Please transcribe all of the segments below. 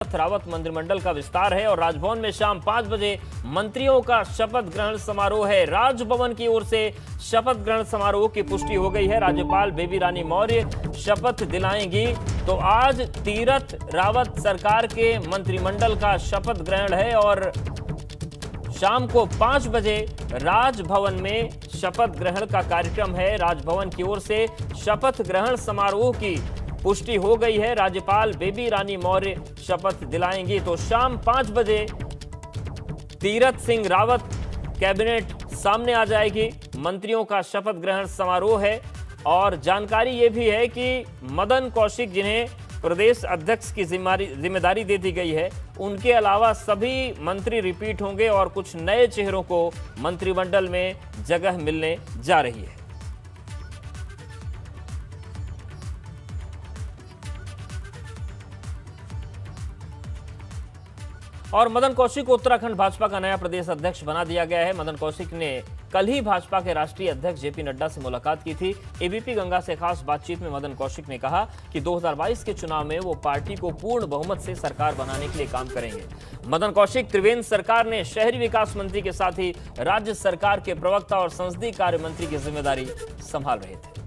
रावत मंत्रिमंडल का विस्तार है और राजभवन में शाम 5 बजे मंत्रियों का शपथ ग्रहण समारोह है। राजभवन की ओर से शपथ ग्रहण समारोह की पुष्टि हो गई है। राज्यपाल बेबी रानी मौर्य शपथ दिलाएंगी। तो आज तीरथ रावत सरकार के मंत्रिमंडल का शपथ ग्रहण है और शाम को 5 बजे राजभवन में शपथ ग्रहण का कार्यक्रम है। राजभवन की ओर से शपथ ग्रहण समारोह की पुष्टि हो गई है। राज्यपाल बेबी रानी मौर्य शपथ दिलाएंगी। तो शाम 5 बजे तीरथ सिंह रावत कैबिनेट सामने आ जाएगी। मंत्रियों का शपथ ग्रहण समारोह है और जानकारी यह भी है कि मदन कौशिक, जिन्हें प्रदेश अध्यक्ष की जिम्मेदारी दे दी गई है, उनके अलावा सभी मंत्री रिपीट होंगे और कुछ नए चेहरों को मंत्रिमंडल में जगह मिलने जा रही है। और मदन कौशिक को उत्तराखंड भाजपा का नया प्रदेश अध्यक्ष बना दिया गया है। मदन कौशिक ने कल ही भाजपा के राष्ट्रीय अध्यक्ष जेपी नड्डा से मुलाकात की थी। एबीपी गंगा से खास बातचीत में मदन कौशिक ने कहा कि 2022 के चुनाव में वो पार्टी को पूर्ण बहुमत से सरकार बनाने के लिए काम करेंगे। मदन कौशिक त्रिवेंद्र सरकार ने शहरी विकास मंत्री के साथ ही राज्य सरकार के प्रवक्ता और संसदीय कार्य मंत्री की जिम्मेदारी संभाल रहे थे।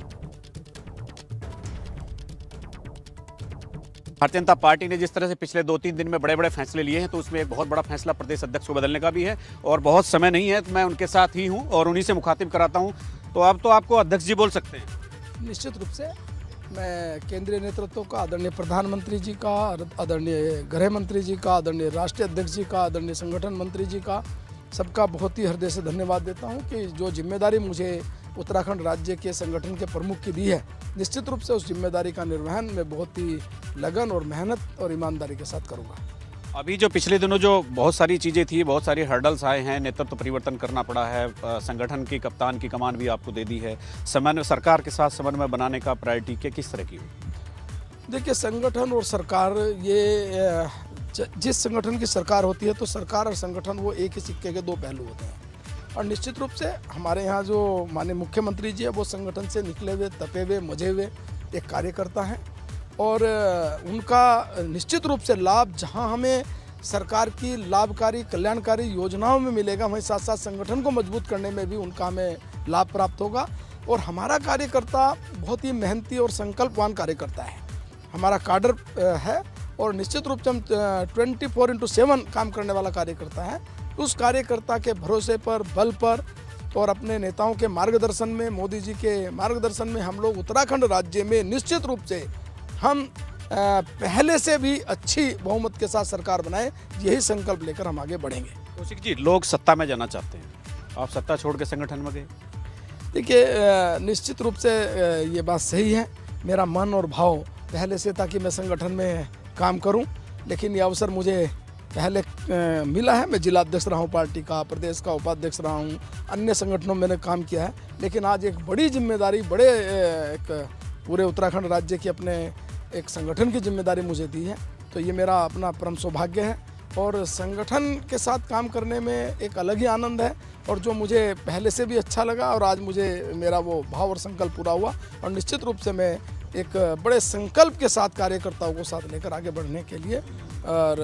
भारतीय जनता पार्टी ने जिस तरह से पिछले 2-3 दिन में बड़े बड़े फैसले लिए हैं, तो उसमें एक बहुत बड़ा फैसला प्रदेश अध्यक्ष को बदलने का भी है और बहुत समय नहीं है, तो मैं उनके साथ ही हूं और उन्हीं से मुखातिब कराता हूं। तो अब तो आपको अध्यक्ष जी बोल सकते हैं। निश्चित रूप से मैं केंद्रीय नेतृत्व का, आदरणीय प्रधानमंत्री जी का, आदरणीय गृह मंत्री जी का, आदरणीय राष्ट्रीय अध्यक्ष जी का, आदरणीय संगठन मंत्री जी का, सबका बहुत ही हृदय से धन्यवाद देता हूँ कि जो जिम्मेदारी मुझे उत्तराखंड राज्य के संगठन के प्रमुख की दी है, निश्चित रूप से उस जिम्मेदारी का निर्वहन मैं बहुत ही लगन और मेहनत और ईमानदारी के साथ करूँगा। अभी जो पिछले दिनों जो बहुत सारी चीज़ें थी, बहुत सारी हर्डल्स आए हैं, नेतृत्व परिवर्तन करना पड़ा है, संगठन की कप्तान की कमान भी आपको दे दी है, समन्वय सरकार के साथ समन्वय बनाने का प्रायोरिटी क्या किस तरह की हुई? देखिए, संगठन और सरकार, ये जिस संगठन की सरकार होती है तो सरकार और संगठन वो एक ही सिक्के के दो पहलू होते हैं। और निश्चित रूप से हमारे यहाँ जो माननीय मुख्यमंत्री जी है वो संगठन से निकले हुए, तपे हुए, मजे हुए एक कार्यकर्ता हैं और उनका निश्चित रूप से लाभ जहाँ हमें सरकार की लाभकारी कल्याणकारी योजनाओं में मिलेगा, वहीं साथ साथ संगठन को मजबूत करने में भी उनका हमें लाभ प्राप्त होगा। और हमारा कार्यकर्ता बहुत ही मेहनती और संकल्पवान कार्यकर्ता है, हमारा काडर है और निश्चित रूप से हम 24/7 काम करने वाला कार्यकर्ता है। उस कार्यकर्ता के भरोसे पर, बल पर और अपने नेताओं के मार्गदर्शन में, मोदी जी के मार्गदर्शन में हम लोग उत्तराखंड राज्य में निश्चित रूप से हम पहले से भी अच्छी बहुमत के साथ सरकार बनाए, यही संकल्प लेकर हम आगे बढ़ेंगे। कौशिक जी, लोग सत्ता में जाना चाहते हैं, आप सत्ता छोड़ के संगठन में गए। देखिए, निश्चित रूप से ये बात सही है। मेरा मन और भाव पहले से था कि मैं संगठन में काम करूं, लेकिन ये अवसर मुझे पहले मिला है। मैं जिलाध्यक्ष रहा हूँ पार्टी का, प्रदेश का उपाध्यक्ष रहा हूँ, अन्य संगठनों में मैंने काम किया है, लेकिन आज एक बड़ी जिम्मेदारी, बड़े एक पूरे उत्तराखंड राज्य की अपने एक संगठन की जिम्मेदारी मुझे दी है। तो ये मेरा अपना परम सौभाग्य है और संगठन के साथ काम करने में एक अलग ही आनंद है और जो मुझे पहले से भी अच्छा लगा और आज मुझे मेरा वो भाव और संकल्प पूरा हुआ और निश्चित रूप से मैं एक बड़े संकल्प के साथ कार्यकर्ताओं को साथ लेकर आगे बढ़ने के लिए और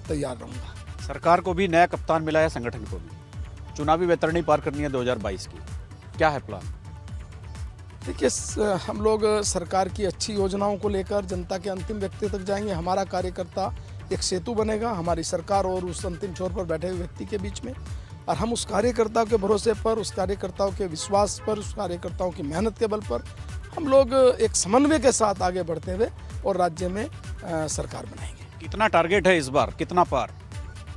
तैयार रहूँगा। सरकार को भी नया कप्तान मिला है, संगठन को भी चुनावी वैतरणी पार करनी है 2022 की, क्या है प्लान? देखिए, हम लोग सरकार की अच्छी योजनाओं को लेकर जनता के अंतिम व्यक्ति तक जाएंगे। हमारा कार्यकर्ता एक सेतु बनेगा हमारी सरकार और उस अंतिम छोर पर बैठे हुए व्यक्ति के बीच में, और हम उस कार्यकर्ता के भरोसे पर, उस कार्यकर्ताओं के विश्वास पर, उस कार्यकर्ताओं की मेहनत के बल पर हम लोग एक समन्वय के साथ आगे बढ़ते हुए और राज्य में सरकार बनाएंगे। कितना टारगेट है इस बार, कितना पार?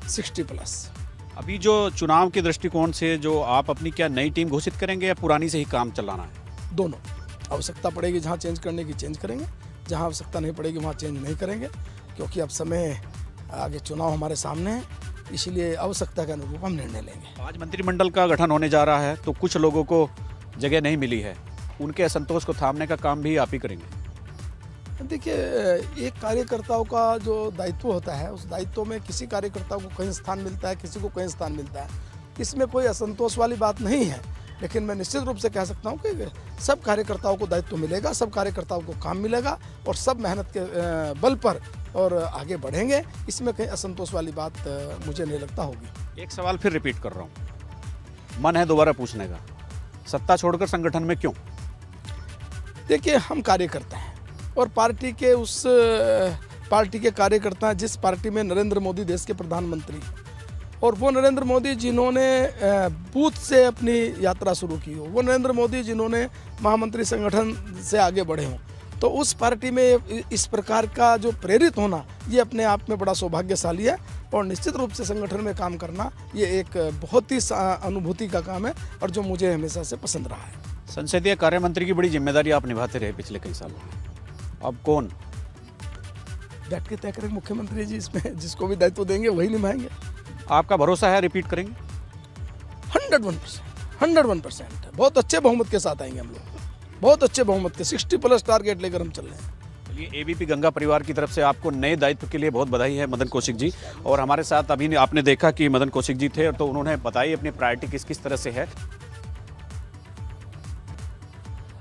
60+। अभी जो चुनाव के दृष्टिकोण से जो आप अपनी क्या नई टीम घोषित करेंगे या पुरानी से ही काम चलाना है? दोनों। आवश्यकता पड़ेगी जहाँ चेंज करने की चेंज करेंगे, जहाँ आवश्यकता नहीं पड़ेगी वहाँ चेंज नहीं करेंगे, क्योंकि अब समय आगे चुनाव हमारे सामने है, इसीलिए आवश्यकता के अनुरूप हम निर्णय लेंगे। आज मंत्रिमंडल का गठन होने जा रहा है, तो कुछ लोगों को जगह नहीं मिली है, उनके असंतोष को थामने का काम भी आप ही करेंगे। देखिए, एक कार्यकर्ताओं का जो दायित्व होता है, उस दायित्व में किसी कार्यकर्ता को कहीं स्थान मिलता है, किसी को कहीं स्थान मिलता है, इसमें कोई असंतोष वाली बात नहीं है। लेकिन मैं निश्चित रूप से कह सकता हूं कि सब कार्यकर्ताओं को दायित्व मिलेगा, सब कार्यकर्ताओं को काम मिलेगा और सब मेहनत के बल पर और आगे बढ़ेंगे। इसमें कहीं असंतोष वाली बात मुझे नहीं लगता होगी। एक सवाल फिर रिपीट कर रहा हूँ, मन है दोबारा पूछने का, सत्ता छोड़कर संगठन में क्यों? देखिए, हम कार्यकर्ता हैं और पार्टी के कार्यकर्ता हैं जिस पार्टी में नरेंद्र मोदी देश के प्रधानमंत्री, और वो नरेंद्र मोदी जिन्होंने बूथ से अपनी यात्रा शुरू की हो, वो नरेंद्र मोदी जिन्होंने महामंत्री संगठन से आगे बढ़े हों, तो उस पार्टी में इस प्रकार का जो प्रेरित होना ये अपने आप में बड़ा सौभाग्यशाली है। और निश्चित रूप से संगठन में काम करना ये एक बहुत ही अनुभूति का काम है और जो मुझे हमेशा से पसंद रहा है। संसदीय कार्य मंत्री की बड़ी जिम्मेदारी आप निभाते रहे पिछले कई सालों में, अब कौन बैठ के तय करेंगे? मुख्यमंत्री जी इसमें जिसको भी दायित्व देंगे वही निभाएंगे। आपका भरोसा है रिपीट करेंगे? 101% बहुत अच्छे बहुमत के साथ आएंगे हम लोग, बहुत अच्छे बहुमत के 60+ टारगेट लेकर हम चल रहे हैं। चलिए, एबीपी गंगा परिवार की तरफ से आपको नए दायित्व के लिए बहुत बधाई है मदन कौशिक जी। और हमारे साथ अभी आपने देखा कि मदन कौशिक जी थे तो उन्होंने बताई अपनी प्रायोरिटी किस किस तरह से है।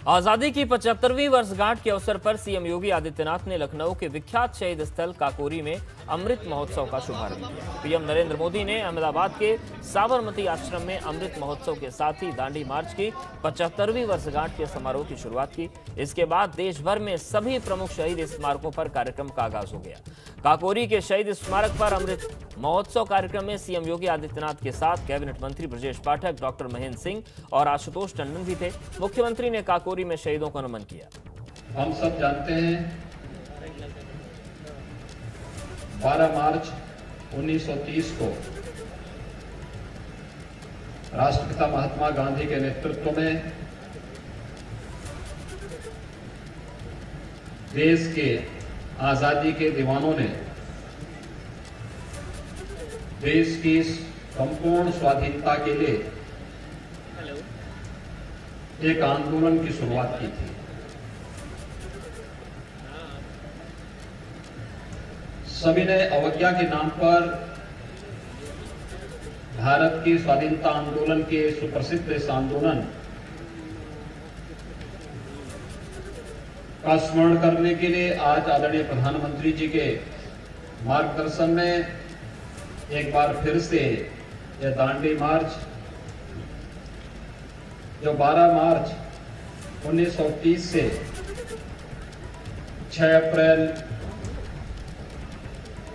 आजादी की 75वीं वर्षगांठ के अवसर पर सीएम योगी आदित्यनाथ ने लखनऊ के विख्यात शहीद स्थल काकोरी में अमृत महोत्सव का शुभारंभ किया। पीएम नरेंद्र मोदी ने अहमदाबाद के साबरमती आश्रम में अमृत महोत्सव के साथ ही दांडी मार्च की 75वीं वर्षगांठ के समारोह की शुरुआत की। इसके बाद देश भर में सभी प्रमुख शहीद स्मारकों पर कार्यक्रम का आगाज हो गया। काकोरी के शहीद स्मारक पर अमृत महोत्सव कार्यक्रम में सीएम योगी आदित्यनाथ के साथ कैबिनेट मंत्री ब्रजेश पाठक, डॉक्टर महेंद्र सिंह और आशुतोष टंडन भी थे। मुख्यमंत्री ने काकोरी में शहीदों को नमन किया। हम सब जानते हैं 12 मार्च 1930 को राष्ट्रपिता महात्मा गांधी के नेतृत्व में देश के आजादी के दीवानों ने देश की संपूर्ण स्वाधीनता के लिए एक आंदोलन की शुरुआत की थी। सभी ने अवज्ञा के नाम पर भारत की स्वाधीनता आंदोलन के सुप्रसिद्ध इस आंदोलन का स्मरण करने के लिए आज आदरणीय प्रधानमंत्री जी के मार्गदर्शन में एक बार फिर से यह दांडी मार्च जो 12 मार्च 1930 से 6 अप्रैल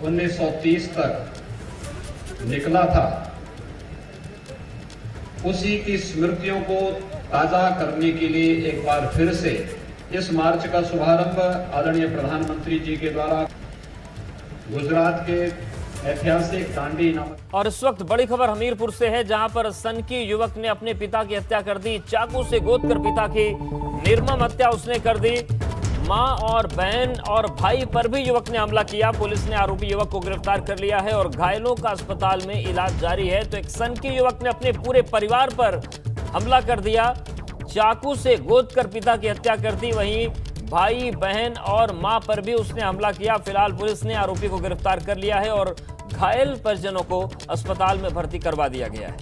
1930 तक निकला था, उसी की स्मृतियों को ताजा करने के लिए एक बार फिर से इस मार्च का शुभारंभ आदरणीय प्रधानमंत्री जी के द्वारा गुजरात के ऐतिहासिक दांडी नामक। और इस वक्त बड़ी खबर हमीरपुर से है, जहां पर सनकी युवक ने अपने पिता की हत्या कर दी। चाकू से गोदकर पिता की निर्मम हत्या उसने कर दी। मां और बहन और भाई पर भी युवक ने हमला किया। पुलिस ने आरोपी युवक को गिरफ्तार कर लिया है और घायलों का अस्पताल में इलाज जारी है। तो एक सनकी युवक ने अपने पूरे परिवार पर हमला कर दिया, चाकू से गोदकर पिता की हत्या कर दी। वहीं भाई, बहन और मां पर भी उसने हमला किया। फिलहाल पुलिस ने आरोपी को गिरफ्तार कर लिया है और घायल परिजनों को अस्पताल में भर्ती करवा दिया गया है।